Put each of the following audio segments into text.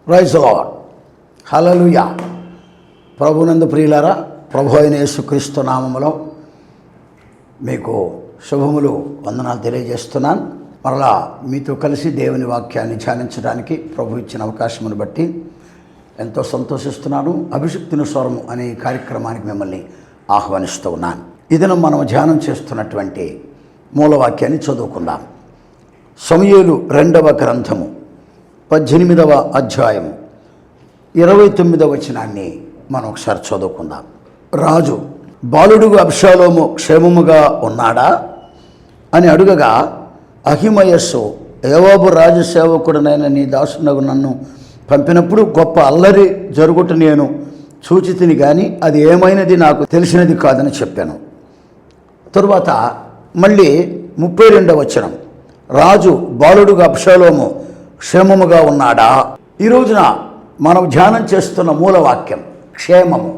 Praise the Lord. హల్లెలూయా. ప్రభునందు ప్రియులారా, ప్రభు అయిన యేసుక్రీస్తు నామములో మీకు శుభములు, వందనాలు తెలియజేస్తున్నాను. మరలా మీతో కలిసి దేవుని వాక్యాన్ని ధ్యానించడానికి ప్రభు ఇచ్చిన అవకాశమును బట్టి ఎంతో సంతోషిస్తున్నాను. అభిషిక్తుని స్వరము అనే కార్యక్రమానికి మిమ్మల్ని ఆహ్వానిస్తూ ఉన్నాను. ఇదిన మనం ధ్యానం చేస్తున్నటువంటి మూలవాక్యాన్ని చదువుకుందాం. సమూయేలు 2వ గ్రంథము 18వ అధ్యాయము 29వ వచనాన్ని మనం ఒకసారి చదువుకుందాం. రాజు, బాలుడుగు అబ్షాలోము క్షేమముగా ఉన్నాడా అని అడుగగా, అహిమయస్సు, యోవాబు రాజసేవకుడనైన నీ దాసునగు నన్ను పంపినప్పుడు గొప్ప అల్లరి జరుగుట నేను చూచితిని, కానీ అది ఏమైనది నాకు తెలిసినది కాదని చెప్పాను. తరువాత మళ్ళీ 32వ వచనం, రాజు, బాలుడుగా అబ్షాలోము క్షేమముగా ఉన్నాడా. ఈ రోజున మనం ధ్యానం చేస్తున్న మూలవాక్యం క్షేమము.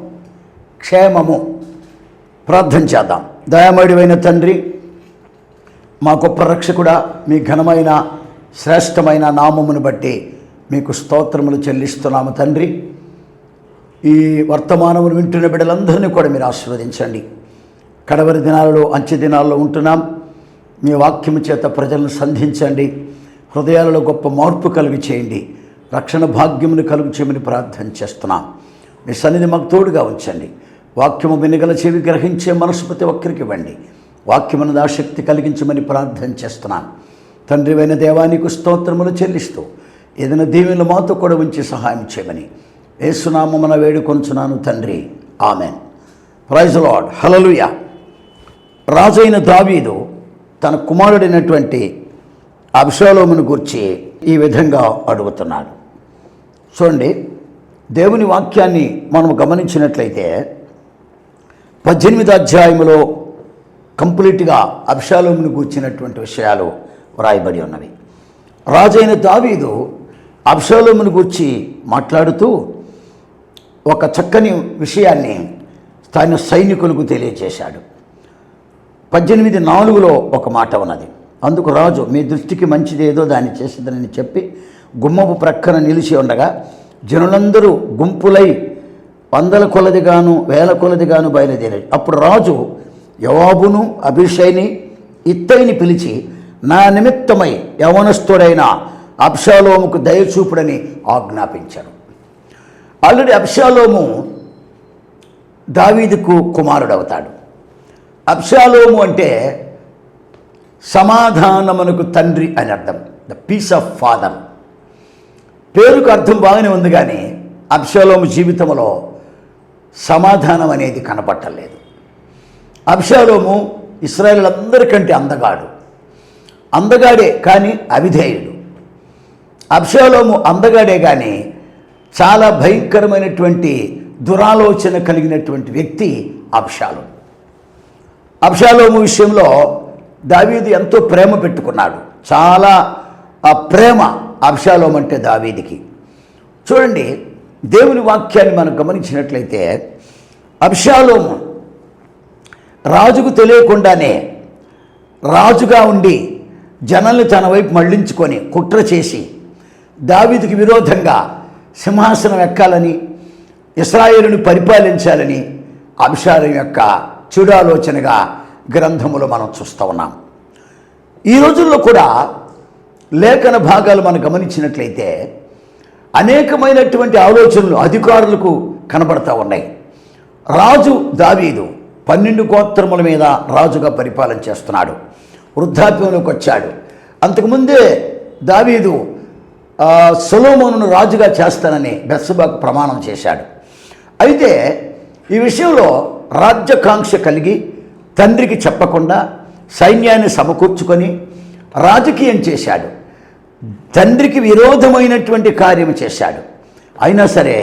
క్షేమము. ప్రార్థన చేద్దాం. దయామయుడైన తండ్రి, మా గొప్ప రక్షకుడా, మీ ఘనమైన శ్రేష్టమైన నామమును బట్టి మీకు స్తోత్రములు చెల్లిస్తున్నాము తండ్రి. ఈ వర్తమానమును వింటున్న బిడ్డలందరినీ కూడా మీరు ఆశీర్వదించండి. కడవరి దినాలలో, అంచె దినాల్లో ఉంటున్నాం. మీ వాక్యము చేత ప్రజలను సంధించండి. హృదయాలలో గొప్ప మార్పు కలుగు చేయండి. రక్షణ భాగ్యమును కలుగు చేయమని ప్రార్థన చేస్తున్నాం. మీ సన్నిధి మాకు తోడుగా ఉంచండి. వాక్యము వినగల చెవి, గ్రహించే మనసు ప్రతి ఒక్కరికి ఇవ్వండి. వాక్యమునది ఆసక్తి కలిగించమని ప్రార్థన చేస్తున్నాను. తండ్రివైన దేవానికి స్తోత్రములు చెల్లిస్తూ ఏదైనా దీవెనలు మాతో కూడా ఉంచి సహాయం చేయమని యేసునామమున వేడుకొంచున్నాను తండ్రి. Amen. Praise the Lord. Hallelujah. రాజైన దావీదు తన కుమారుడైనటువంటి అబ్షాలోమును గూర్చి ఈ విధంగా అడుగుతున్నాడు. చూడండి, దేవుని వాక్యాన్ని మనం గమనించినట్లయితే 18వ అధ్యాయంలో కంప్లీట్గా అబ్షాలోమును గూర్చినటువంటి విషయాలు వ్రాయబడి ఉన్నవి. రాజైన దావీదు అబ్షాలోమును గూర్చి మాట్లాడుతూ ఒక చక్కని విషయాన్ని తన సైనికులకు తెలియజేశాడు. 18:4లో ఒక మాట ఉన్నది. అందుకు రాజు, మీ దృష్టికి మంచిదేదో దాన్ని చేసేదని చెప్పి గుమ్మపు ప్రక్కన నిలిచి ఉండగా జనులందరూ గుంపులై 100 కొలదిగాను 1000 కొలదిగాను బయలుదేరాడు. అప్పుడు రాజు యోవాబును అబీషైని ఇత్తయిని పిలిచి, నా నిమిత్తమై యవనస్తుడైన అబ్షాలోముకు దయచూపుడని ఆజ్ఞాపించారు. ఆల్రెడీ అబ్షాలోము దావీదుకు కుమారుడవుతాడు. అబ్షాలోము అంటే సమాధానమునకు తండ్రి అని అర్థం. The peace of father. పేరుకు అర్థం బాగానే ఉంది, కానీ అబ్షాలోము జీవితంలో సమాధానం అనేది కనపట్టలేదు. అబ్షాలోము ఇశ్రాయేలులందరికంటే అందగాడే కానీ అవిధేయుడు. అబ్షాలోము అందగాడే కానీ చాలా భయంకరమైనటువంటి దురాలోచన కలిగినటువంటి వ్యక్తి అబ్షాలోము. అబ్షాలోము విషయంలో దావీదు ఎంతో ప్రేమ పెట్టుకున్నాడు. చాలా ఆ ప్రేమ అబ్షాలోము అంటే దావీదుకి. చూడండి, దేవుని వాక్యాన్ని మనం గమనించినట్లయితే అబ్షాలోము రాజుకు తెలియకుండానే రాజుగా ఉండి జనాల్ని తన వైపు మళ్లించుకొని కుట్ర చేసి దావీదుకి విరోధంగా సింహాసనం ఎక్కాలని, ఇశ్రాయేలును పరిపాలించాలని అబ్షాలోము యొక్క చెడు ఆలోచనగా గ్రంథములో మనం చూస్తూ ఉన్నాం. ఈ రోజుల్లో కూడా లేఖన భాగాలు మనం గమనించినట్లయితే అనేకమైనటువంటి ఆలోచనలు అధికారులకు కనబడతా ఉన్నాయి. రాజు దావీదు 12 గోత్రముల మీద రాజుగా పరిపాలన చేస్తున్నాడు. వృద్ధాప్యంలోకి వచ్చాడు. అంతకుముందే దావీదు సొలొమోనును రాజుగా చేస్తానని బెత్షెబాకు ప్రమాణం చేశాడు. అయితే ఈ విషయంలో రాజ్యకాంక్ష కలిగి తండ్రికి చెప్పకుండా సైన్యాన్ని సమకూర్చుకొని రాజకీయం చేశాడు. తండ్రికి విరోధమైనటువంటి కార్యం చేశాడు. అయినా సరే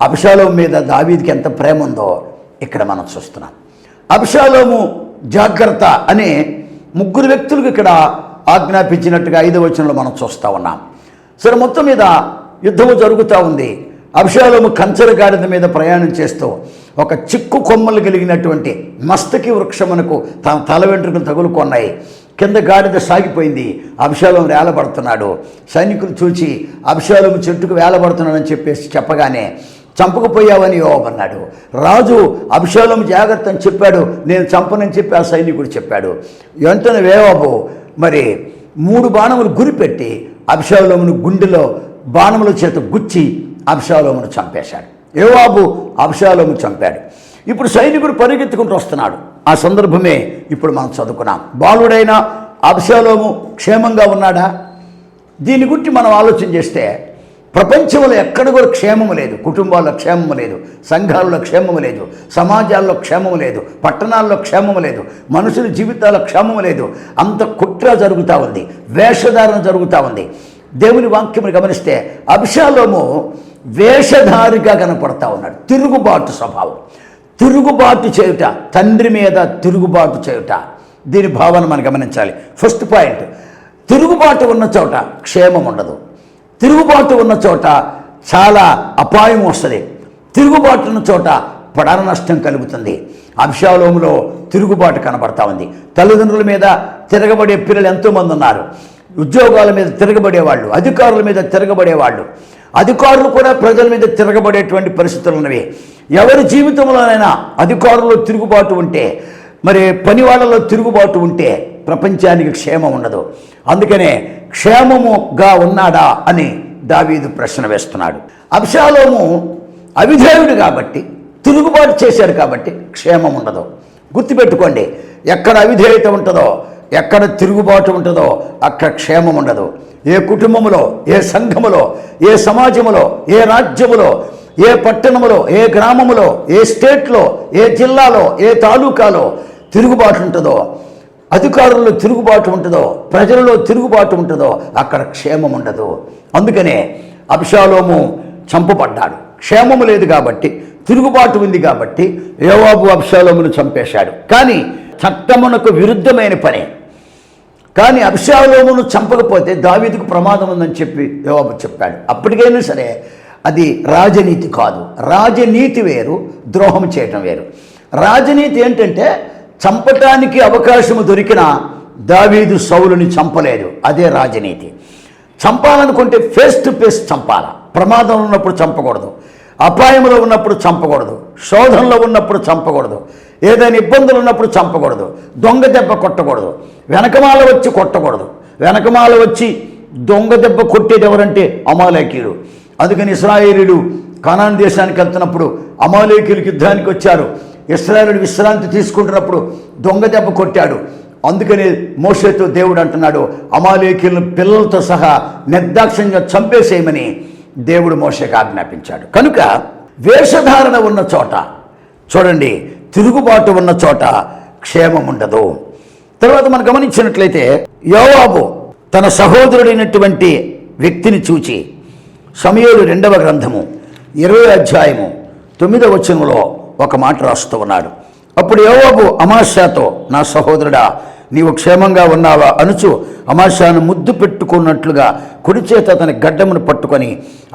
అబ్షాలోము మీద దావీదుకి ఎంత ప్రేమ ఉందో ఇక్కడ మనం చూస్తున్నాం. అబ్షాలోము జాగ్రత్త అనే 3 వ్యక్తులకు ఇక్కడ ఆజ్ఞాపించినట్టుగా 5వ వచనంలో మనం చూస్తూ ఉన్నాం. సరే, మొత్తం మీద యుద్ధము జరుగుతూ ఉంది. అబ్షాలోము కంచెర గాడిద మీద ప్రయాణం చేస్తూ ఒక చిక్కు కొమ్మలు కలిగినటువంటి మస్తకి వృక్షమునకు తన తల వెంట్రుకలు తగులుకొన్నాయి. కింద గాడిద సాగిపోయింది, అబ్షాలోము వేలబడుతున్నాడు. సైనికులు చూచి అబ్షాలోము చెట్టుకు వేలబడుతున్నాడని చెప్పేసి చెప్పగానే చంపకపోయావని యోవాబు అన్నాడు. రాజు అబ్షాలోము జాగ్రత్త అని చెప్పాడు, నేను చంపనని చెప్పి ఆ సైనికుడు చెప్పాడు. వెంటనే యోవాబు మరి 3 బాణములు గురిపెట్టి అబ్షాలోమును గుండెలో బాణముల చేత గుచ్చి అబ్షాలోమును చంపేశాడు. యోవాబు అబ్షాలోము చంపాడు. ఇప్పుడు సైనికుడు పరిగెత్తుకుంటూ వస్తున్నాడు. ఆ సందర్భమే ఇప్పుడు మనం చదువుకున్నాం. బాలుడైన అబ్షాలోము క్షేమంగా ఉన్నాడా? దీని గురించి మనం ఆలోచన చేస్తే ప్రపంచంలో ఎక్కడ కూడా క్షేమము లేదు. కుటుంబాల్లో క్షేమము లేదు, సంఘాల్లో క్షేమము లేదు, సమాజాల్లో క్షేమము లేదు, పట్టణాల్లో క్షేమము లేదు, మనుషుల జీవితాల్లో క్షేమము లేదు. అంత కుట్ర జరుగుతూ ఉంది, వేషధారణ జరుగుతూ ఉంది. దేవుని వాక్యమును గమనిస్తే అబ్షాలోము వేషధారిగా కనపడతా ఉన్నాడు. తిరుగుబాటు స్వభావం, తిరుగుబాటు చేయుట, తండ్రి మీద తిరుగుబాటు చేయుట. దీని భావన మనం గమనించాలి. ఫస్ట్ పాయింట్, తిరుగుబాటు ఉన్న చోట క్షేమం ఉండదు. తిరుగుబాటు ఉన్న చోట చాలా అపాయం వస్తుంది. తిరుగుబాటు ఉన్న చోట ప్రాణ నష్టం కలుగుతుంది. అబ్షాలోములో తిరుగుబాటు కనబడతా ఉంది. తల్లిదండ్రుల మీద తిరగబడే పిల్లలు ఎంతోమంది ఉన్నారు. ఉద్యోగాల మీద తిరగబడేవాళ్ళు, అధికారుల మీద తిరగబడేవాళ్ళు, అధికారులు కూడా ప్రజల మీద తిరగబడేటువంటి పరిస్థితులు ఉన్నవి. ఎవరి జీవితంలోనైనా అధికారుల్లో తిరుగుబాటు ఉంటే, మరి పని వాళ్ళలో తిరుగుబాటు ఉంటే ప్రపంచానికి క్షేమం ఉండదు. అందుకనే క్షేమముగా ఉన్నాడా అని దావీదు ప్రశ్న వేస్తున్నాడు. అబ్షాలోము అవిధేయుడు కాబట్టి, తిరుగుబాటు చేశాడు కాబట్టి క్షేమం ఉండదు. గుర్తుపెట్టుకోండి, ఎక్కడ అవిధేయత ఉంటుందో, ఎక్కడ తిరుగుబాటు ఉంటుందో అక్కడ క్షేమం ఉండదు. ఏ కుటుంబములో, ఏ సంఘములో, ఏ సమాజములో, ఏ రాజ్యములో, ఏ పట్టణములో, ఏ గ్రామములో, ఏ స్టేట్లో, ఏ జిల్లాలో, ఏ తాలూకాలో తిరుగుబాటు ఉంటుందో, అధికారుల్లో తిరుగుబాటు ఉంటుందో, ప్రజలలో తిరుగుబాటు ఉంటుందో అక్కడ క్షేమం ఉండదు. అందుకనే అబ్షాలోము చంపబడ్డాడు. క్షేమము లేదు కాబట్టి, తిరుగుబాటు ఉంది కాబట్టి యోవాబు అబ్షాలోమును చంపేశాడు. కానీ చట్టమునకు విరుద్ధమైన పని. కానీ అబ్షాలోమును చంపకపోతే దావీదుకు ప్రమాదం ఉందని చెప్పి యోవాబు చెప్పాడు. అప్పటికైనా సరే అది రాజనీతి కాదు. రాజనీతి వేరు, ద్రోహం చేయటం వేరు. రాజనీతి ఏంటంటే చంపటానికి అవకాశము దొరికినా దావీదు సౌలుని చంపలేదు. అదే రాజనీతి. చంపాలనుకుంటే ఫేస్ టు ఫేస్ చంపాల. ప్రమాదంలో ఉన్నప్పుడు చంపకూడదు, అపాయంలో ఉన్నప్పుడు చంపకూడదు, శోధనలో ఉన్నప్పుడు చంపకూడదు, ఏదైనా ఇబ్బందులు ఉన్నప్పుడు చంపకూడదు, దొంగ దెబ్బ కొట్టకూడదు, వెనకమాల వచ్చి కొట్టకూడదు. వెనకమాల వచ్చి దొంగ దెబ్బ కొట్టేది ఎవరంటే అమాలేకీయుడు. అందుకని ఇశ్రాయేలీయులు కానాను దేశానికి వెళ్తున్నప్పుడు అమాలేకీయులకు యుద్ధానికి వచ్చారు. ఇశ్రాయేలీయుడు విశ్రాంతి తీసుకుంటున్నప్పుడు దొంగ దెబ్బ కొట్టాడు. అందుకని మోషేతో దేవుడు అంటున్నాడు, అమాలేకీయులను పిల్లలతో సహా నిర్దాక్షిణ్యంగా చంపేసేయమని దేవుడు మోషేకి ఆజ్ఞాపించాడు. కనుక వేషధారణ ఉన్న చోట చూడండి, తిరుగుబాటు ఉన్న చోట క్షేమం ఉండదు. తర్వాత మనం గమనించినట్లయితే యోవాబు తన సహోదరుడైనటువంటి వ్యక్తిని చూచి సమూయేలు 2వ గ్రంథము 20వ అధ్యాయము 9వ వచనంలో ఒక మాట రాస్తూ ఉన్నాడు. అప్పుడు యోవాబు అమాస్యాతో, నా సహోదరుడా, నీవు క్షేమంగా ఉన్నావా అనుచు అమాస్యాను ముద్దు పెట్టుకున్నట్లుగా కుడి చేత అతని గడ్డమును పట్టుకొని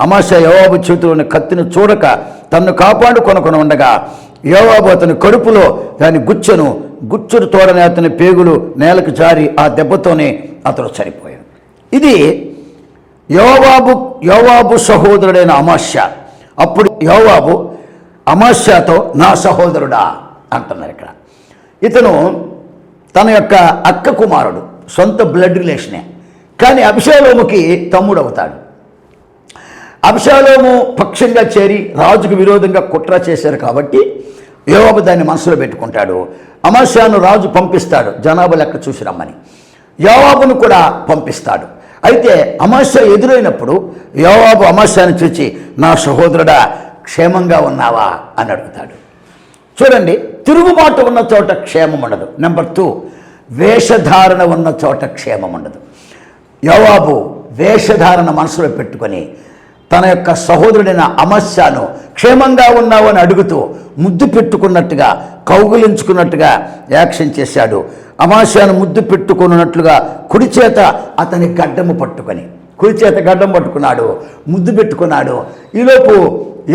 అమాస్య యోవాబు చేతిలోని కత్తిని చూడక తన్ను కాపాడుకొనకొని ఉండగా యోవాబు అతని కడుపులో దాని గుచ్చుడు తోడని అతని పేగులు నేలకు జారి ఆ దెబ్బతోనే అతడు చనిపోయాడు. ఇది యోవాబు సహోదరుడైన అమాస్య. అప్పుడు యోవాబు అమాస్యాతో, నా సహోదరుడా అంటున్నారు. ఇక్కడ ఇతను తన యొక్క అక్క కుమారుడు, సొంత బ్లడ్ రిలేషనే, కానీ అబ్షాలోముకి తమ్ముడు అవుతాడు. అబ్షాలోము పక్షంగా చేరి రాజుకు విరోధంగా కుట్ర చేశారు కాబట్టి యోవాబు దాన్ని మనసులో పెట్టుకుంటాడు. అమాస్యాను రాజు పంపిస్తాడు జనాభా లెక్క చూసి రమ్మని. యోవాబును కూడా పంపిస్తాడు. అయితే అమాస్య ఎదురైనప్పుడు యోవాబు అమాస్యాను చూచి, నా సహోదరుడా క్షేమంగా ఉన్నావా అని అడుగుతాడు. చూడండి, తిరుగుబాటు ఉన్న చోట క్షేమం ఉండదు. నెంబర్ 2, వేషధారణ ఉన్న చోట క్షేమం ఉండదు. యోవాబు వేషధారణ మనసులో పెట్టుకొని తన యొక్క సహోదరుడైన అమాస్యాను క్షేమంగా ఉన్నావు అని అడుగుతూ ముద్దు పెట్టుకున్నట్టుగా, కౌగులించుకున్నట్టుగా యాక్షన్ చేశాడు. అమాస్యాను ముద్దు పెట్టుకున్నట్లుగా కుడి చేత అతని గడ్డము పట్టుకొని, కుడి చేత గడ్డం పట్టుకున్నాడు, ముద్దు పెట్టుకున్నాడు. ఈలోపు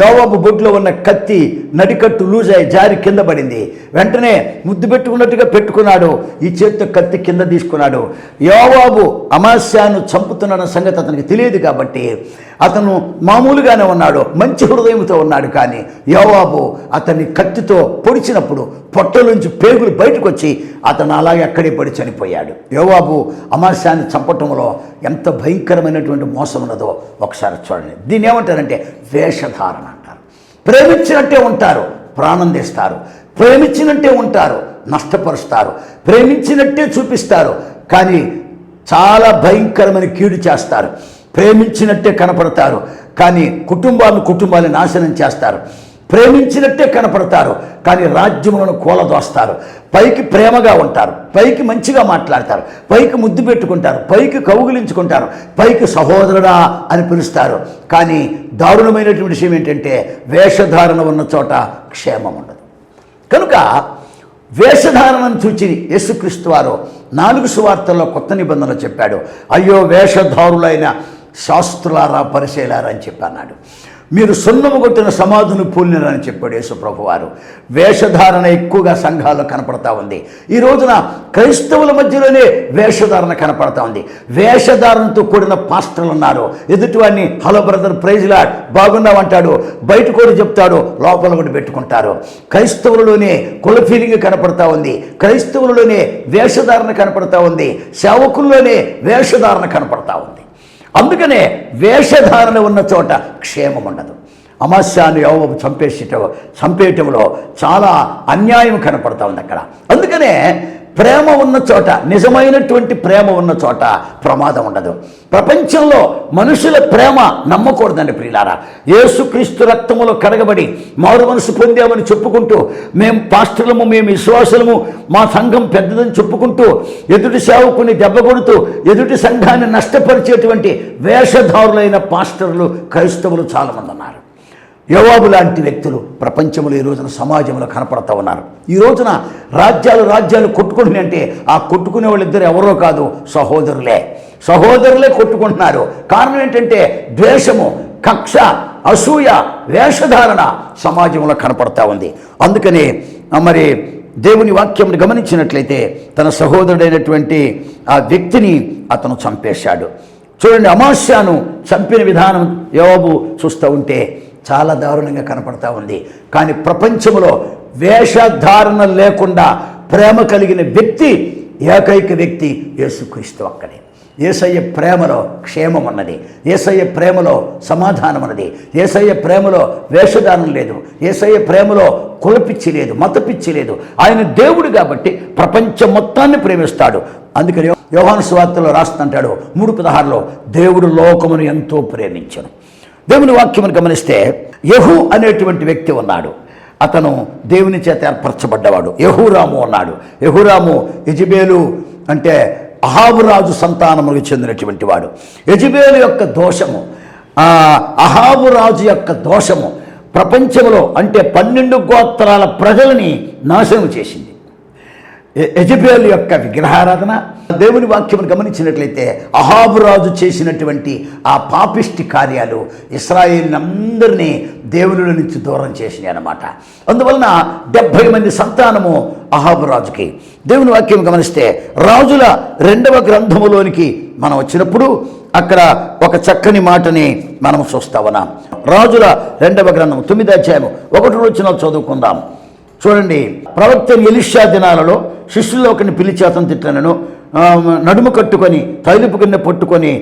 యోవాబు బొడ్లో ఉన్న కత్తి నడికట్టు లూజ్ అయి జారి కింద పడింది. వెంటనే ముద్దు పెట్టుకున్నట్టుగా పెట్టుకున్నాడు, ఈ చేతితో కత్తి కింద తీసుకున్నాడు. యోవాబు అమాస్యాను చంపుతున్న సంగతి అతనికి తెలియదు కాబట్టి అతను మామూలుగానే ఉన్నాడు, మంచి హృదయంతో ఉన్నాడు. కానీ యోవాబు అతన్ని కత్తితో పొడిచినప్పుడు పొట్టలోంచి పేగులు బయటకు వచ్చి అతను అలాగే అక్కడే పడి చనిపోయాడు. యోవాబు అమాస్యాన్ని చంపటంలో ఎంత భయంకరమైనటువంటి మోసం ఉన్నదో ఒకసారి చూడండి. దీన్ని ఏమంటారంటే వేషధారణ అంటారు. ప్రేమించినట్టే ఉంటారు, ప్రాణం తీస్తారు. ప్రేమించినట్టే ఉంటారు, నష్టపరుస్తారు. ప్రేమించినట్టే చూపిస్తారు, కానీ చాలా భయంకరమైన కీడు చేస్తారు. ప్రేమించినట్టే కనపడతారు, కానీ కుటుంబాలను నాశనం చేస్తారు. ప్రేమించినట్టే కనపడతారు, కానీ రాజ్యములను కూలదోస్తారు. పైకి ప్రేమగా ఉంటారు, పైకి మంచిగా మాట్లాడతారు, పైకి ముద్దు పెట్టుకుంటారు, పైకి కౌగిలించుకుంటారు, పైకి సహోదరుడా అని పిలుస్తారు. కానీ దారుణమైనటువంటి విషయం ఏంటంటే వేషధారణ ఉన్న చోట క్షేమం ఉండదు. కనుక వేషధారణను చూచి యేసుక్రీస్తు వారు 4 సువార్తల్లో కొత్త నిబంధనలు చెప్పాడు. అయ్యో వేషధారులైన శాస్త్రులారా, పరిశీలారా అని చెప్పన్నాడు. మీరు సున్నము కొట్టిన సమాధులు పూలినారని చెప్పాడు యేసు ప్రభు వారు. వేషధారణ ఎక్కువగా సంఘాల్లో కనపడతా ఉంది. ఈ రోజున క్రైస్తవుల మధ్యలోనే వేషధారణ కనపడతా ఉంది. వేషధారణతో కూడిన పాస్టర్లు ఉన్నారు. ఎదుటివాడిని హలో బ్రదర్ ప్రైజ్ లార్డ్ బాగున్నావు అంటాడు, బయట కూడా చెప్తాడు, లోపల కూడా పెట్టుకుంటారు. క్రైస్తవులలోనే కుల ఫీలింగ్ కనపడతా ఉంది, క్రైస్తవులలోనే వేషధారణ కనపడతా ఉంది, సేవకుల్లోనే వేషధారణ కనపడతా ఉంది. అందుకనే వేషధారణ ఉన్న చోట క్షేమం ఉండదు. అమాస్యాను యోవాబు చంపేయటంలో చాలా అన్యాయం కనపడతా ఉంది అక్కడ. అందుకనే ప్రేమ ఉన్న చోట, నిజమైనటువంటి ప్రేమ ఉన్న చోట ప్రమాదం ఉండదు. ప్రపంచంలో మనుషుల ప్రేమ నమ్మకూడదండి ప్రియులారా. యేసుక్రీస్తు రక్తములో కడగబడి మారు మనసు పొందామని చెప్పుకుంటూ, మేము పాస్టర్లము, మేము విశ్వాసులము, మా సంఘం పెద్దదని చెప్పుకుంటూ ఎదుటి సేవకుని దెబ్బ కొడుతూ ఎదుటి సంఘాన్ని నష్టపరిచేటువంటి వేషధారులైన పాస్టర్లు క్రైస్తవులు చాలామంది ఉన్నారు. యోవాబు లాంటి వ్యక్తులు ప్రపంచంలో ఈ రోజున సమాజంలో కనపడతా ఉన్నారు. ఈ రోజున రాజ్యాలు కొట్టుకుంటున్నాయి అంటే ఆ కొట్టుకునే వాళ్ళిద్దరు ఎవరో కాదు, సహోదరులే కొట్టుకుంటున్నారు. కారణం ఏంటంటే ద్వేషము, కక్ష, అసూయ, వేషధారణ సమాజంలో కనపడతా ఉంది. అందుకని మరి దేవుని వాక్యం గమనించినట్లయితే తన సహోదరుడైనటువంటి ఆ వ్యక్తిని అతను చంపేశాడు. చూడండి, అమాస్యాను చంపిన విధానం యోవాబు చూస్తూ ఉంటే చాలా దారుణంగా కనపడతా ఉంది. కానీ ప్రపంచంలో వేషధారణ లేకుండా ప్రేమ కలిగిన వ్యక్తి, ఏకైక వ్యక్తి యేసుక్రీస్తు ఒక్కడే. యేసయ్య ప్రేమలో క్షేమం ఉన్నది, యేసయ్య ప్రేమలో సమాధానం ఉన్నది, యేసయ్య ప్రేమలో వేషధారణ లేదు, యేసయ్య ప్రేమలో కులపిచ్చి లేదు, మతపిచ్చి లేదు. ఆయన దేవుడు కాబట్టి ప్రపంచం మొత్తాన్ని ప్రేమిస్తాడు. అందుకని యోహాను సువార్తలో రాస్తుంటాడు 3:16లో, దేవుడు లోకమును ఎంతో ప్రేమించెను. దేవుని వాక్యమును గమనిస్తే యెహూ అనేటువంటి వ్యక్తి ఉన్నాడు. అతను దేవుని చేత ఏర్పరచబడ్డవాడు. యెహోరాము ఉన్నాడు. యెహోరాము యెజబేలు అంటే అహాబు రాజు సంతానములకు చెందినటువంటి వాడు. యెజబేలు యొక్క దోషము, అహాబు రాజు యొక్క దోషము ప్రపంచంలో అంటే 12 గోత్రాల ప్రజలని నాశనం చేసింది. యెజబేలు యొక్క విగ్రహారాధన, దేవుని వాక్యమును గమనించినట్లయితే అహాబు రాజు చేసినటువంటి ఆ పాపిష్టి కార్యాలు ఇశ్రాయేలునందరినీ దేవుని నుంచి దూరం చేసినాయి అన్నమాట. అందువలన 70 మంది సంతానము అహాబు రాజుకి. దేవుని వాక్యం గమనిస్తే రాజుల 2వ గ్రంథములోనికి మనం వచ్చినప్పుడు అక్కడ ఒక చక్కని మాటని మనం చూస్తా ఉన్నాం. రాజుల 2వ గ్రంథం 9వ అధ్యాయము 1వ వచనం చదువుకుందాం. చూడండి, ప్రవక్త ఎలీషా దినాలలో శిష్యుల్లో ఒకరిని పిలిచి అతను తిట్లనను, నడుము కట్టుకొని తైలుపు కింద పట్టుకొని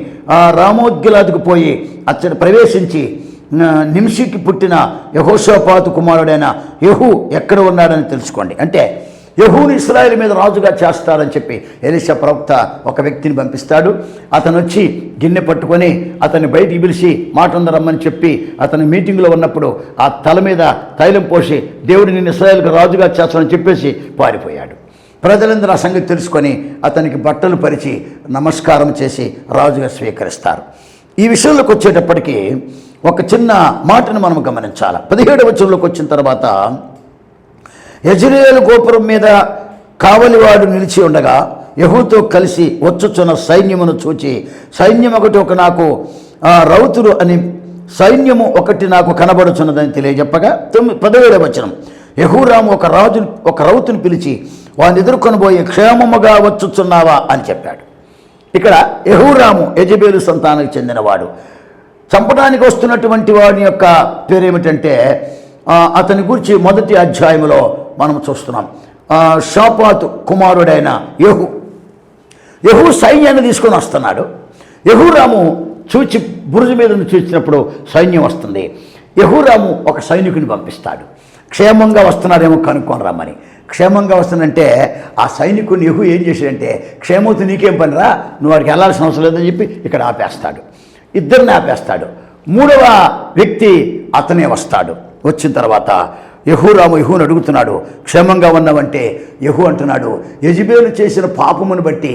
రామోద్గిలాదుకు పోయి అతను ప్రవేశించి నింషికి పుట్టిన యెహోషాపాతు కుమారుడైన యెహూ ఎక్కడ ఉన్నాడని తెలుసుకోండి. అంటే యెహూని ఇశ్రాయేలు మీద రాజుగా చేస్తారని చెప్పి ఎలీషా ప్రవక్త ఒక వ్యక్తిని పంపిస్తాడు. అతను వచ్చి గిన్నె పట్టుకొని అతన్ని బయటికి పిలిచి మాటంద రమ్మని చెప్పి అతని మీటింగ్లో ఉన్నప్పుడు ఆ తల మీద తైలం పోసి దేవుడు నిన్ను ఇశ్రాయేలుకు రాజుగా చేస్తానని చెప్పేసి పారిపోయాడు. ప్రజలందరూ ఆ సంగతి తెలుసుకొని అతనికి బట్టలు పరిచి నమస్కారం చేసి రాజుగా స్వీకరిస్తారు. ఈ విషయంలోకి వచ్చేటప్పటికీ ఒక చిన్న మాటను మనం గమనించాలి. 17వ వచనంలోకి వచ్చిన తర్వాత, యెజ్రెయేలు గోపురం మీద కావలివాడు నిలిచి ఉండగా యెహూతో కలిసి వచ్చుచున్న సైన్యమును చూచి, సైన్యం ఒకటి నాకు రౌతులు అని సైన్యము ఒకటి నాకు కనబడుచున్నదని తెలియజెప్పగా 17వ వచనం, యెహోరాము ఒక రౌతుని పిలిచి వాడిని ఎదుర్కొనబోయే క్షేమముగా వచ్చుచున్నావా అని చెప్పాడు. ఇక్కడ యెహోరాము యెజబేలు సంతానానికి చెందినవాడు. చంపడానికి వస్తున్నటువంటి వాడి యొక్క పేరేమిటంటే అతని గురించి మొదటి అధ్యాయంలో మనం చూస్తున్నాం. షాపాతు కుమారుడైన యెహూ సైన్యాన్ని తీసుకొని వస్తున్నాడు. యెహోరాము చూచి బురుజు మీద చూసినప్పుడు సైన్యం వస్తుంది. యెహోరాము ఒక సైనికుని పంపిస్తాడు. క్షేమంగా వస్తున్నారేమో కనుక్కొని రమ్మని. క్షేమంగా వస్తుందంటే ఆ సైనికుని యెహూ ఏం చేశాడంటే, క్షేమవుతూ నీకేం పనిరా, నువ్వు వాడికి వెళ్ళాల్సిన అవసరం లేదని చెప్పి ఇక్కడ ఆపేస్తాడు. ఇద్దరిని ఆపేస్తాడు. 3వ వ్యక్తి అతనే వస్తాడు. వచ్చిన తర్వాత యెహోరాము యెహూను అడుగుతున్నాడు, క్షేమంగా ఉన్నావంటే యెహూ అంటున్నాడు, యెజబేలు చేసిన పాపమును బట్టి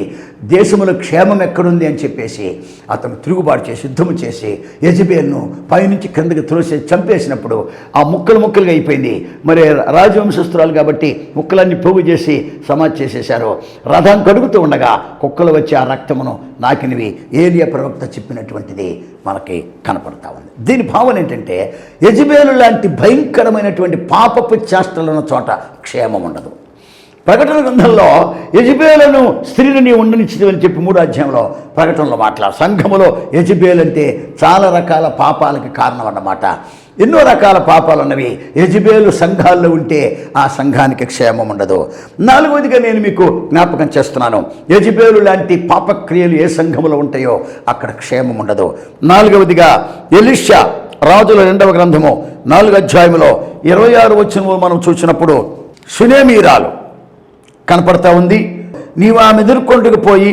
దేశంలో క్షేమం ఎక్కడుంది అని చెప్పేసి అతను తిరుగుబాటు చేసి యుద్ధము చేసి యెజబేలును పైనుంచి కిందకి త్రోసి చంపేసినప్పుడు ఆ ముక్కలుగా అయిపోయింది. మరి రాజవంశస్తురాలు కాబట్టి ముక్కలన్నీ పోగు చేసి సమాధి చేసేశారు. రథం కడుగుతూ ఉండగా కుక్కలు వచ్చి ఆ రక్తమును నాకినవి ఏలియా ప్రవక్త చెప్పినటువంటిది మనకి కనపడతా ఉంది. దీని భావన ఏంటంటే, యెజబేలు లాంటి భయంకరమైనటువంటి పాపపు చేష్టలున్న చోట క్షేమం ఉండదు. ప్రకటన గ్రంథంలో యెజబేలును స్త్రీని ఉండనిచ్చిదని చెప్పి 3వ అధ్యాయంలో ప్రకటనలో మాట్లాడు. సంఘములో యెజబేలు అంటే చాలా రకాల పాపాలకి కారణం అన్నమాట. ఎన్నో రకాల పాపాలు ఉన్నవి. యెజబేలు సంఘాల్లో ఉంటే ఆ సంఘానికి క్షేమం ఉండదు. 4వదిగా నేను మీకు జ్ఞాపకం చేస్తున్నాను, యెజబేలు లాంటి పాపక్రియలు ఏ సంఘములో ఉంటాయో అక్కడ క్షేమం ఉండదు. 4వదిగా ఎలీషా రాజుల 2వ గ్రంథము 4వ అధ్యాయంలో 26వ వచనంలో మనం చూసినప్పుడు షునేమీరాలు కనపడతా ఉంది. నీవు ఆమె ఎదుర్కొంటకు పోయి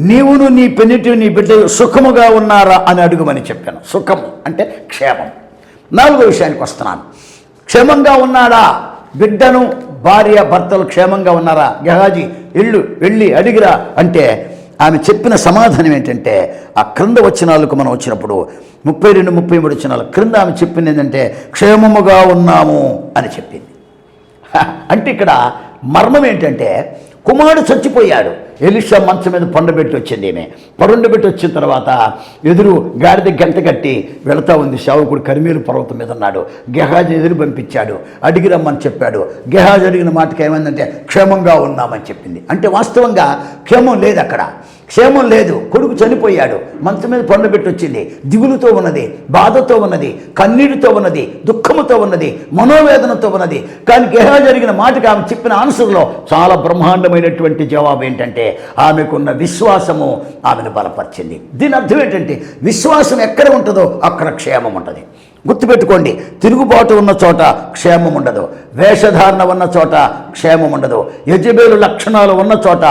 నీవును నీ పెనిటి నీ బిడ్డ సుఖముగా ఉన్నారా అని అడుగుమని చెప్పాను. సుఖం అంటే క్షేమం. 4వ విషయానికి వస్తున్నాను. క్షేమంగా ఉన్నాడా? బిడ్డను భార్య భర్తలు క్షేమంగా ఉన్నారా? గెహాజీ వెళ్ళి అడిగిరా అంటే ఆమె చెప్పిన సమాధానం ఏంటంటే, ఆ క్రింద వచనాలకు మనం వచ్చినప్పుడు 32, 33 వచనాలు క్రింద ఆమె చెప్పింది ఏంటంటే, క్షేమముగా ఉన్నాము అని చెప్పింది. అంటే ఇక్కడ మర్మం ఏంటంటే, కుమారుడు చచ్చిపోయాడు. ఎలీషా మంచం మీద పండబెట్టి వచ్చింది. ఈమె పండబెట్టి వచ్చిన తర్వాత ఎదురు గాడిద గంట కట్టి వెళతా ఉంది. సేవకుడు కర్మేలు పర్వతం మీద ఉన్నాడు. గెహాజీ ఎదురు పంపించాడు. అడిగి రమ్మని చెప్పాడు. గెహాజీ అడిగిన మాటకి ఏమైందంటే క్షేమంగా ఉన్నామని చెప్పింది. అంటే వాస్తవంగా క్షేమం లేదు, అక్కడ క్షేమం లేదు. కొడుకు చనిపోయాడు, మంచం మీద పండబెట్టి వచ్చింది. దిగులుతో ఉన్నది, బాధతో ఉన్నది, కన్నీటితో ఉన్నది, దుఃఖముతో ఉన్నది, మనోవేదనతో ఉన్నది. కానీ గెహాజీ అడిగిన మాటకి ఆమె చెప్పిన ఆన్సర్లో చాలా బ్రహ్మాండమైనటువంటి జవాబు ఏంటంటే, ఆమెకున్న విశ్వాసము ఆమెను బలపరిచింది. దీని అర్థం ఏంటంటే, విశ్వాసం ఎక్కడ ఉంటుందో అక్కడ క్షేమం ఉంటుంది. గుర్తుపెట్టుకోండి, తిరుగుబాటు ఉన్న చోట క్షేమం ఉండదు, వేషధారణ ఉన్న చోట క్షేమం ఉండదు, యెజబేలు లక్షణాలు ఉన్న చోట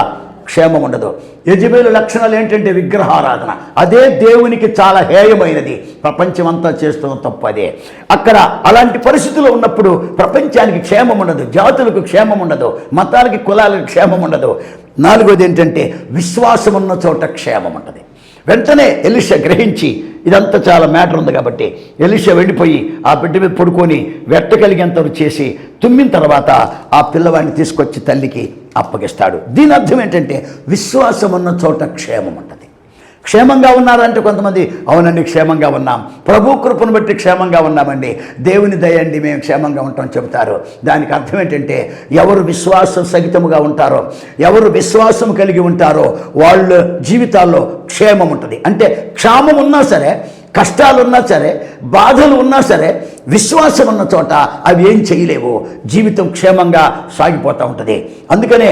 క్షేమం ఉండదు. యెజబేలు లక్షణాలు ఏంటంటే విగ్రహారాధన. అదే దేవునికి చాలా హేయమైనది. ప్రపంచమంతా చేస్తున్న తప్పు అదే. అక్కడ అలాంటి పరిస్థితులు ఉన్నప్పుడు ప్రపంచానికి క్షేమం ఉండదు, జాతులకు క్షేమం ఉండదు, మతాలకి కులాలకు క్షేమం ఉండదు. 4వది ఏంటంటే, విశ్వాసం ఉన్న చోట క్షేమం ఉంటుంది. వెంటనే ఎలీషా గ్రహించి, ఇదంతా చాలా మ్యాటర్ ఉంది కాబట్టి ఎలీషా వెళ్ళిపోయి ఆ బిడ్డ మీద పడుకొని వెట్టగలిగేంత చేసి తుమ్మిన తర్వాత ఆ పిల్లవాడిని తీసుకొచ్చి తల్లికి అప్పగిస్తాడు. దీని అర్థం ఏంటంటే, విశ్వాసం ఉన్న చోట క్షేమం ఉంటుంది. క్షేమంగా ఉన్నారంటే కొంతమంది, అవునండి క్షేమంగా ఉన్నాం, ప్రభు కృపను బట్టి క్షేమంగా ఉన్నామండి, దేవుని దయండి మేము క్షేమంగా ఉంటాం చెబుతారు. దానికి అర్థం ఏంటంటే, ఎవరు విశ్వాసం సహితముగా ఉంటారో, ఎవరు విశ్వాసం కలిగి ఉంటారో వాళ్ళ జీవితాల్లో క్షేమం ఉంటుంది. అంటే క్షామం ఉన్నా సరే, కష్టాలున్నా సరే, బాధలు ఉన్నా సరే, విశ్వాసం ఉన్న చోట అవి ఏం చేయలేవు. జీవితం క్షేమంగా సాగిపోతూ ఉంటుంది. అందుకనే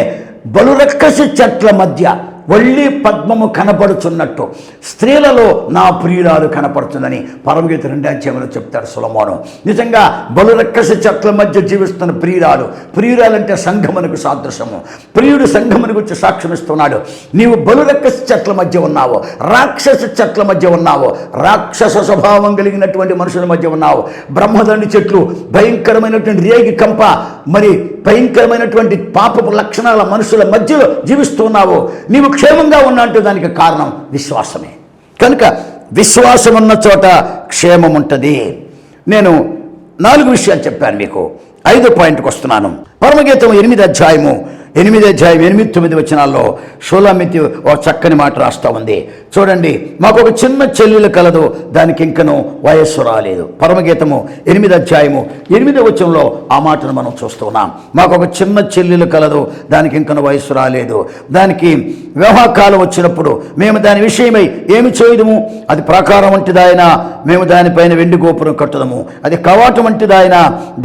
బలురక్కసి చెట్ల మధ్య వల్లి పద్మము కనపడుచున్నట్టు స్త్రీలలో నా ప్రియురాలు కనపడుతుందని పరమగీత 2వ అధ్యాయంలో చెప్తాడు సొలొమోను. నిజంగా బలురక్కసి చెట్ల మధ్య జీవిస్తున్న ప్రియురాలంటే సంఘమునకు సాదృశ్యము. ప్రియుడు సంఘమును గురించి సాక్ష్యం ఇస్తున్నాడు. నీవు బలురక్కసి చెట్ల మధ్య ఉన్నావు, రాక్షస చెట్ల మధ్య ఉన్నావు, రాక్షస స్వభావం కలిగినటువంటి మనుషుల మధ్య ఉన్నావు. బ్రహ్మదండి చెట్లు, భయంకరమైనటువంటి రేగి కంప, మరి భయంకరమైనటువంటి పాపపు లక్షణాల మనుషుల మధ్యలో జీవిస్తున్నావు. నీవు క్షేమంగా ఉన్నట్టు దానికి కారణం విశ్వాసమే. కనుక విశ్వాసం ఉన్న చోట క్షేమం ఉంటుంది. నేను 4 విషయాలు చెప్పాను మీకు. 5వ పాయింట్కి వస్తున్నాను. పరమగీతం 8వ అధ్యాయము 8వ అధ్యాయం 8-9 వచనాల్లో షూలామితి ఒక చక్కని మాట రాస్తూ ఉంది. చూడండి, మాకు ఒక చిన్న చెల్లెలు కలదు, దానికి ఇంకను వయస్సు రాలేదు. పరమగీతము 8వ అధ్యాయము 8వ వచనంలో ఆ మాటను మనం చూస్తూ ఉన్నాం. మాకు ఒక చిన్న చెల్లెలు కలదు, దానికి ఇంకను వయస్సు రాలేదు. దానికి వివాహకాలం వచ్చినప్పుడు మేము దాని విషయమై ఏమి చేయదము? అది ప్రాకారం వంటిదాయన, మేము దానిపైన వెండి గోపురం కట్టుదము. అది కవాటం వంటిదాయన,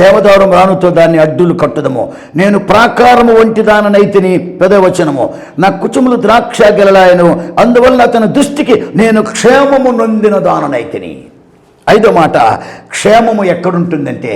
దేవదారం రాణుతో దాన్ని అడ్డులు కట్టుదము. నేను ప్రాకారము వంటిదాననైతిని. 10వ వచనము, నా కుచుములు ద్రాక్ష గెలలాయను, అందువలన అతని దృష్టికి నేను క్షేమము నొందిన దాననైతిని. 5వ మాట, క్షేమము ఎక్కడుంటుందంటే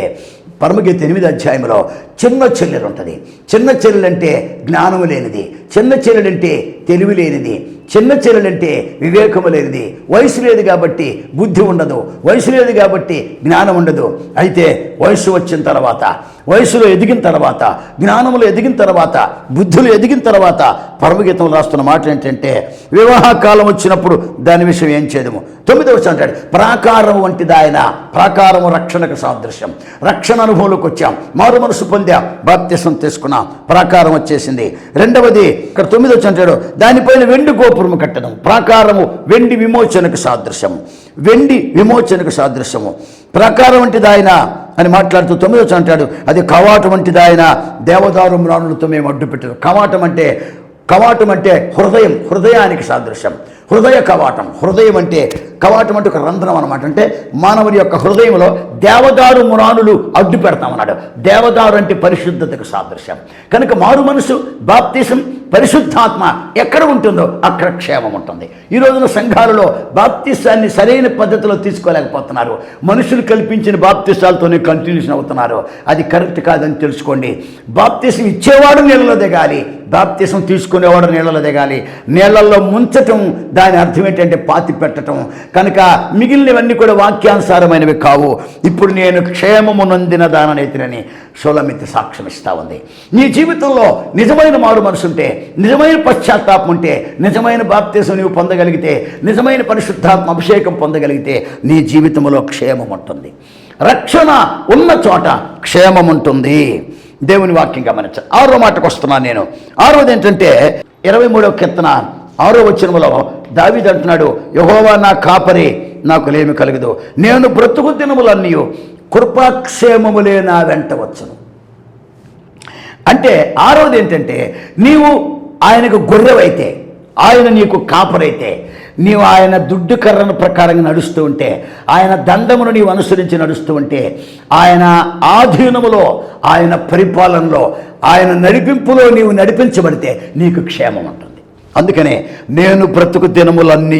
పరమగీత 8వ అధ్యాయంలో చిన్న చెల్లెలు ఉంటుంది. చిన్న చెల్లెలంటే జ్ఞానము లేనిది, చిన్న చెల్లెలంటే తెలివి లేనిది, చిన్న చెల్లెలంటే వివేకము లేనిది. వయసు లేదు కాబట్టి బుద్ధి ఉండదు, వయసు లేదు కాబట్టి జ్ఞానం ఉండదు. అయితే వయసు వచ్చిన తర్వాత, వయసులో ఎదిగిన తర్వాత, జ్ఞానములో ఎదిగిన తర్వాత, బుద్ధులు ఎదిగిన తర్వాత పరమగీతంలో రాస్తున్న మాట ఏంటంటే వివాహకాలం వచ్చినప్పుడు దాని విషయం ఏం చేయదము. 9వ వచనం అంటాడు, ప్రాకారం వంటిది ఆయన. ప్రాకారము రక్షణకు సాదృశ్యం. రక్షణ అనుభవంలోకి వచ్చాం, మారు మనసు పొందాం, బాప్తిసం తీసుకున్నాం, ప్రాకారం వచ్చేసింది. రెండవది ఇక్కడ 9వ వచనం అంటాడు, దానిపైన వెండి గోపురము కట్టడం. ప్రాకారము వెండి విమోచనకు సాదృశ్యము, వెండి విమోచనకు సాదృశ్యము. ప్రాకారం వంటిది ఆయన అని మాట్లాడుతూ 9వ వచనం అంటాడు, అది కవాటం వంటిది ఆయన, దేవదారు రాణులతో మేము అడ్డు పెట్టారు. కవాటం అంటే హృదయం, హృదయానికి సాదృశ్యం. హృదయ కవాటం, హృదయం అంటే కవాటం అంటే ఒక రంధ్రం అనమాట. అంటే మానవుని యొక్క హృదయంలో దేవదారు మ్రాణులు అడ్డు పెడతామన్నాడు. దేవదారు అంటే పరిశుద్ధతకు సాదృశ్యం. కనుక మారు మనసు, బాప్తిసం, పరిశుద్ధాత్మ ఎక్కడ ఉంటుందో అక్కడ క్షేమం ఉంటుంది. ఈ రోజున సంఘాలలో బాప్తిసాన్ని సరైన పద్ధతిలో తీసుకోలేకపోతున్నారు. మనుషులు కల్పించిన బాప్తిసాలతోనే కంటిన్యూషన్ అవుతున్నారు. అది కరెక్ట్ కాదని తెలుసుకోండి. బాప్తిసం ఇచ్చేవాడు నీళ్ళలో దిగాలి, బాప్తిసం తీసుకునేవాడు నీళ్ళలో దిగాలి. నీళ్ళల్లో ముంచటం దాని అర్థం ఏంటంటే పాతి పెట్టడం. కనుక మిగిలినవన్నీ కూడా వాక్యానుసారమైనవి కావు. ఇప్పుడు నేను క్షేమము నొందిన దాననైతినని షూలామితి సాక్ష్యం ఇస్తా ఉంది. నీ జీవితంలో నిజమైన మారు మనసు ఉంటే, నిజమైన పశ్చాత్తాపం ఉంటే, నిజమైన బాప్తిసం నీవు పొందగలిగితే, నిజమైన పరిశుద్ధాత్మ అభిషేకం పొందగలిగితే నీ జీవితంలో క్షేమం ఉంటుంది. రక్షణ ఉన్న చోట క్షేమం ఉంటుంది. దేవుని వాక్యం గమనించాలి. 6వ మాటకు వస్తున్నాను నేను. 6వది ఏంటంటే 23వ కీర్తన 6వ వచనములో దావీదు అంటున్నాడు, యెహోవా నా కాపరి, నాకు లేమి కలగదు. నేను బ్రతుకు దినములన్నీ కృపాక్షేమములే నా వెంట వచ్చును. అంటే 6వది ఏంటంటే నీవు ఆయనకు గొర్రెవైతే, ఆయన నీకు కాపరైతే, నీవు ఆయన దుడ్డు కర్రను ప్రకారంగా నడుస్తూ ఉంటే, ఆయన దండమును నీవు అనుసరించి నడుస్తూ ఉంటే, ఆయన ఆధీనములో, ఆయన పరిపాలనలో, ఆయన నడిపింపులో నీవు నడిపించబడితే నీకు క్షేమం ఉంటుంది. అందుకనే నేను బ్రతుకు దినములన్నీ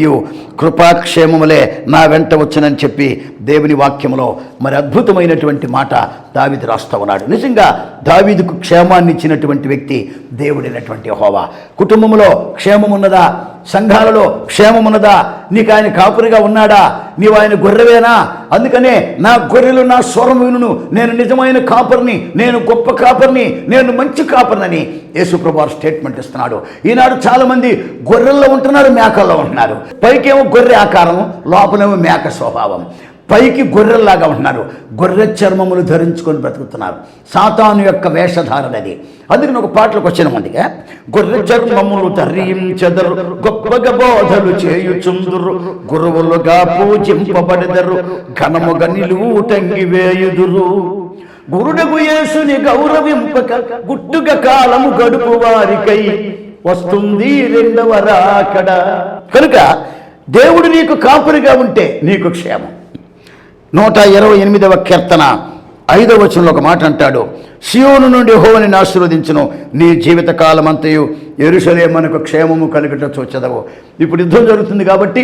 కృపాక్షేమములే నా వెంట వచ్చునని చెప్పి దేవుని వాక్యములో మరి అద్భుతమైనటువంటి మాట దావీదు రాస్తూ ఉన్నాడు. నిజంగా దావీదుకు క్షేమాన్ని ఇచ్చినటువంటి వ్యక్తి దేవుడైనటువంటి యెహోవా. కుటుంబంలో క్షేమమున్నదా? సంఘాలలో క్షేమమున్నదా? నీకు ఆయన కాపురిగా ఉన్నాడా? నీవు ఆయన గొర్రెవేనా? అందుకనే నా గొర్రెలు నా స్వరం వినును, నేను నిజమైన కాపరిని, నేను గొప్ప కాపరిని, నేను మంచి కాపరిని యేసుప్రభువు స్టేట్మెంట్ ఇస్తున్నాడు. ఈనాడు చాలామంది గొర్రెల్లో ఉంటున్నారు, మేకల్లో ఉంటున్నారు. పైకేమో గొర్రె ఆకారం, లోపలేమో మేక స్వభావం. పైకి గొర్రెల్లాగా ఉంటున్నారు, గొర్రె చర్మములు ధరించుకొని బ్రతుకుతున్నారు. సాతాను యొక్క వేషధారణ అది. అందుకని ఒక పాటలకు వచ్చిన మందిగా, గొర్రె చర్మములు ధరించెదరు, గొప్పగా బోధలు చేయుచుందురు, గురువులుగా పూజింపబడెదరు, ఘనముగా నిలువుటంగి వేయుదురు. గురుడగు యేసుని గౌరవింపక గుట్టుగా కాలము గడుపు వారికై వస్తుంది రెండవ రాకడ. కనుక దేవుడు నీకు కాపురిగా ఉంటే నీకు క్షేమం. 128వ కీర్తన 5వ వచనంలో ఒక మాట అంటాడు, సియోను నుండి యెహోవాని ఆశీర్వదించును, నీ జీవితకాలం అంతయు యెరూషలేమునకు క్షేమము కలుగుట చూచెదవు. ఇప్పుడు యుద్ధం జరుగుతుంది కాబట్టి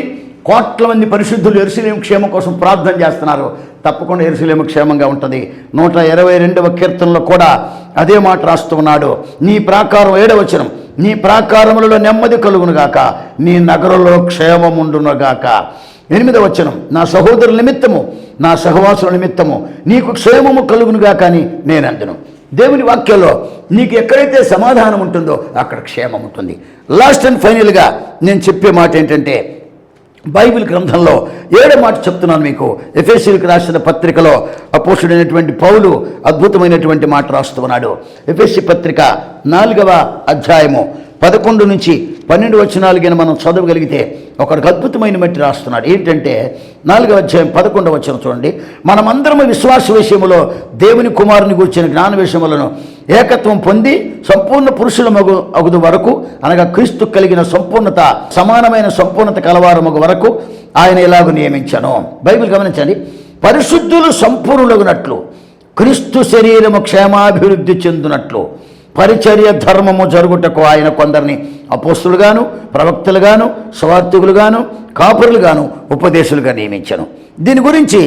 కోట్ల మంది పరిశుద్ధులు యెరూషలేము క్షేమం కోసం ప్రార్థన చేస్తున్నారు. తప్పకుండా యెరూషలేము క్షేమంగా ఉంటుంది. 122వ కీర్తనలో కూడా అదే మాట రాస్తూ ఉన్నాడు. నీ ప్రాకారం 7వ వచనం, నీ ప్రాకారములలో నెమ్మది కలుగునుగాక, నీ నగరంలో క్షేమముండునుగాక. 8వ వచనం, నా సహోదరుల నిమిత్తము, నా సహవాసుల నిమిత్తము నీకు క్షేమము కలుగునుగా కానీ నేను అందును. దేవుని వాక్యంలో నీకు ఎక్కడైతే సమాధానం ఉంటుందో అక్కడ క్షేమం ఉంటుంది. లాస్ట్ అండ్ ఫైనల్గా నేను చెప్పే మాట ఏంటంటే బైబిల్ గ్రంథంలో 7వ మాట చెప్తున్నాను మీకు. ఎఫెసీయులకు రాసిన పత్రికలో అపోస్తుడైనటువంటి పౌలు అద్భుతమైనటువంటి మాట రాస్తున్నాడు. ఎఫెసీ పత్రిక 4వ అధ్యాయము 11 నుంచి 12 వచనాలు మనం చదవగలిగితే ఒకరికి అద్భుతమైన మట్టి రాస్తున్నాడు. ఏంటంటే 4వ అధ్యాయం 11వ వచనం చూడండి. మనమందరము విశ్వాస విషయములో దేవుని కుమారుని గూర్చిన జ్ఞాన విషయములను ఏకత్వం పొంది సంపూర్ణ పురుషుల అగుదు వరకు, అనగా క్రీస్తు కలిగిన సంపూర్ణత సమానమైన సంపూర్ణత కలవారమగు వరకు ఆయన ఇలాగ నియమించాను. బైబిల్ గమనించండి. పరిశుద్ధులు సంపూర్ణులగునట్లు, క్రీస్తు శరీరము క్షేమాభివృద్ధి చెందునట్లు పరిచర్య ధర్మము జరుగుటకు ఆయన కొందరిని అపోస్తులుగాను, ప్రవక్తలుగాను, స్వార్థికులుగాను, కాపురులుగాను, ఉపదేశులుగా నియమించను. దీని గురించి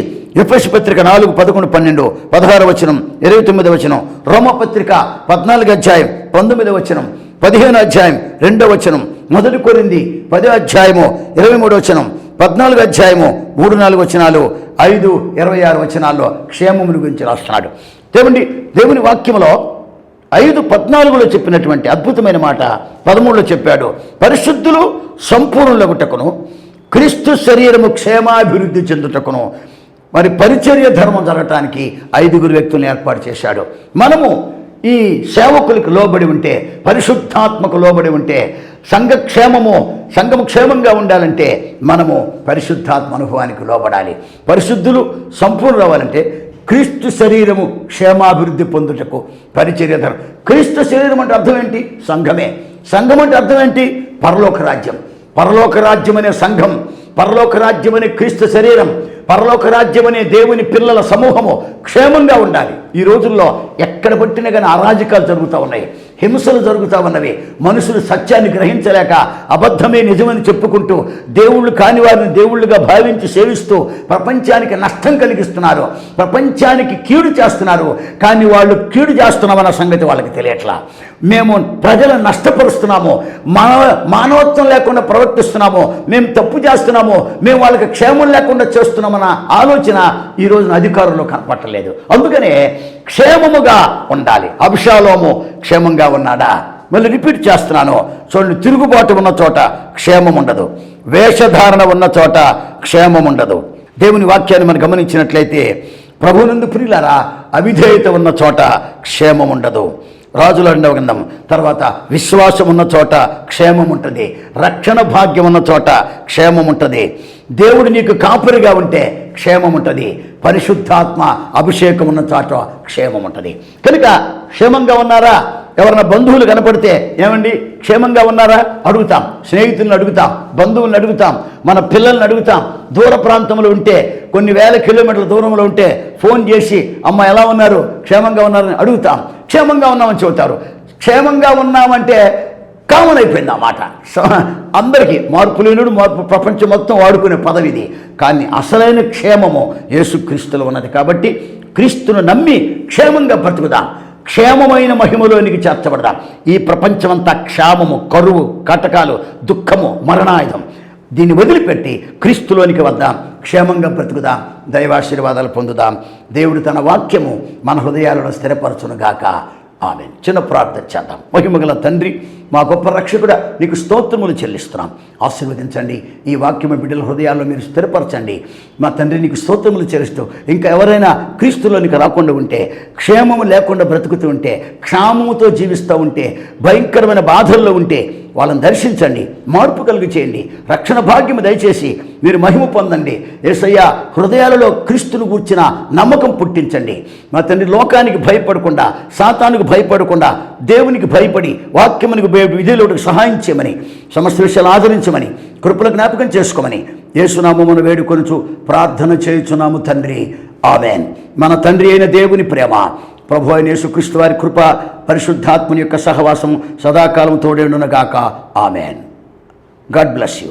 ఎఫెసీ పత్రిక 4, 11, 12, 16 వచనం, 29 వచనం, రోమపత్రిక 14 అధ్యాయం 19 వచనం, 15 అధ్యాయం 2వ వచనం, 1 కొరింథీ 10 అధ్యాయము 23 వచనం, 14 అధ్యాయము 3-4 వచనాలు, 5-26 వచనాల్లో క్షేమముని గురించి రాస్తున్నాడు. దేవుని వాక్యములో 5:14లో చెప్పినటువంటి అద్భుతమైన మాట 13లో చెప్పాడు. పరిశుద్ధులు సంపూర్ణులగుటకును, క్రీస్తు శరీరము క్షేమాభివృద్ధి చెందుటకును, మరి పరిచర్య ధర్మం జరగటానికి 5 వ్యక్తులను ఏర్పాటు చేశాడు. మనము ఈ సేవకులకు లోబడి ఉంటే, పరిశుద్ధాత్మకు లోబడి ఉంటే, సంఘము క్షేమంగా ఉండాలంటే మనము పరిశుద్ధాత్మ అనుభవానికి లోబడాలి. పరిశుద్ధులు సంపూర్ణ అవ్వాలంటే క్రీస్తు శరీరము క్షేమాభివృద్ధి పొందుటకు పరిచర్య ధర్మం. క్రీస్తు శరీరం అంటే అర్థం ఏంటి? సంఘమే. సంఘం అంటే అర్థం ఏంటి? పరలోక రాజ్యం. పరలోక రాజ్యం అనే సంఘం, పరలోక రాజ్యం అనే క్రీస్తు శరీరం, పరలోక రాజ్యం అనే దేవుని పిల్లల సమూహము క్షేమంగా ఉండాలి. ఈ రోజుల్లో ఎక్కడ పట్టినా కానీ అరాజకాలు జరుగుతూ ఉన్నాయి, హింసలు జరుగుతూ ఉన్నవి. మనుషులు సత్యాన్ని గ్రహించలేక అబద్ధమే నిజమని చెప్పుకుంటూ దేవుళ్ళు కాని వారిని దేవుళ్ళుగా భావించి సేవిస్తూ ప్రపంచానికి నష్టం కలిగిస్తున్నారు, ప్రపంచానికి కీడు చేస్తున్నారు. కానీ వాళ్ళు కీడు చేస్తున్నామన్న సంగతి వాళ్ళకి తెలియట్లా. మేము ప్రజలను నష్టపరుస్తున్నాము, మానవత్వం లేకుండా ప్రవర్తిస్తున్నాము, మేము తప్పు చేస్తున్నాము, మేము వాళ్ళకి క్షేమం లేకుండా చేస్తున్నామన్న ఆలోచన ఈ రోజున అధికారుల్లో కనపట్టలేదు. అందుకనే క్షేమముగా ఉండాలి. అబ్షాలోము క్షేమంగా ఉన్నాడా? మళ్ళీ రిపీట్ చేస్తున్నాను, చూడండి. తిరుగుబాటు ఉన్న చోట క్షేమం ఉండదు, వేషధారణ ఉన్న చోట క్షేమం ఉండదు. దేవుని వాక్యాన్ని మనం గమనించినట్లయితే, ప్రభువునందు ప్రియులారా, అవిధేయత ఉన్న చోట క్షేమం ఉండదు. రాజుల 2వ గ్రంథం తర్వాత విశ్వాసం ఉన్న చోట క్షేమం ఉంటుంది, రక్షణ భాగ్యం ఉన్న చోట క్షేమం ఉంటుంది, దేవుడు నీకు కాపురిగా ఉంటే క్షేమం ఉంటుంది, పరిశుద్ధాత్మ అభిషేకం ఉన్న చోట క్షేమం ఉంటుంది. కనుక క్షేమంగా ఉన్నారా? ఎవరన్నా బంధువులు కనపడితే ఏమండి క్షేమంగా ఉన్నారా అడుగుతాం, స్నేహితులను అడుగుతాం, బంధువులను అడుగుతాం, మన పిల్లల్ని అడుగుతాం. దూర ప్రాంతంలో ఉంటే, కొన్ని వేల కిలోమీటర్ల దూరంలో ఉంటే ఫోన్ చేసి అమ్మ ఎలా ఉన్నారు, క్షేమంగా ఉన్నారని అడుగుతాం. క్షేమంగా ఉన్నామని చెబుతారు. క్షేమంగా ఉన్నామంటే కామన్ అయిపోయింది ఆ మాట. అందరికీ మార్పు లేనుడు, మార్పు ప్రపంచం మొత్తం వాడుకునే పదవిది. కానీ అసలైన క్షేమము యేసుక్రీస్తులో ఉన్నది. కాబట్టి క్రీస్తును నమ్మి క్షేమంగా బ్రతుకుదాం, క్షేమమైన మహిమలోనికి చేర్చబడదాం. ఈ ప్రపంచమంతా క్షామము, కరువు, కటకాలు, దుఃఖము, మరణాయుధం. దీన్ని వదిలిపెట్టి క్రీస్తులోనికి వద్దాం, క్షేమంగా బ్రతుకుదాం, దైవాశీర్వాదాలు పొందుదాం. దేవుడు తన వాక్యము మన హృదయాలను స్థిరపరచునుగాక. ఆమేన్. చిన్న ప్రార్థన చేద్దాం. మహిమగల తండ్రి, మా గొప్ప రక్షకుడా, నీకు స్తోత్రములు చెల్లిస్తున్నాం. ఆశీర్వదించండి, ఈ వాక్యము బిడ్డల హృదయాల్లో మీరు స్థిరపరచండి. మా తండ్రి, నీకు స్తోత్రములు చెల్లిస్తూ, ఇంకా ఎవరైనా క్రీస్తులోనికి రాకుండా ఉంటే, క్షేమము లేకుండా బ్రతుకుతూ ఉంటే, క్షామముతో జీవిస్తూ ఉంటే, భయంకరమైన బాధల్లో ఉంటే వాళ్ళని దర్శించండి, మార్పు కలుగు చేయండి, రక్షణ భాగ్యము దయచేసి మీరు మహిమ పొందండి. యేసయ్య, హృదయాలలో క్రీస్తును గూర్చిన నమ్మకం పుట్టించండి. మా తండ్రి, లోకానికి భయపడకుండా, సాతానుకు భయపడకుండా, దేవునికి భయపడి వాక్యమునికి విధులకు సహాయం చేయమని, సమస్త విషయాలు ఆదరించమని, కృపల జ్ఞాపకం చేసుకోమని యేసునామమును వేడుకొనుచు ప్రార్థన చేయుచున్నాము తండ్రి. ఆమేన్. మన తండ్రి అయిన దేవుని ప్రేమ, ప్రభు అయిన యేసుక్రీస్తు వారి కృప, పరిశుద్ధాత్మని యొక్క సహవాసం సదాకాలం తోడేండునగాక. ఆమేన్. God bless you.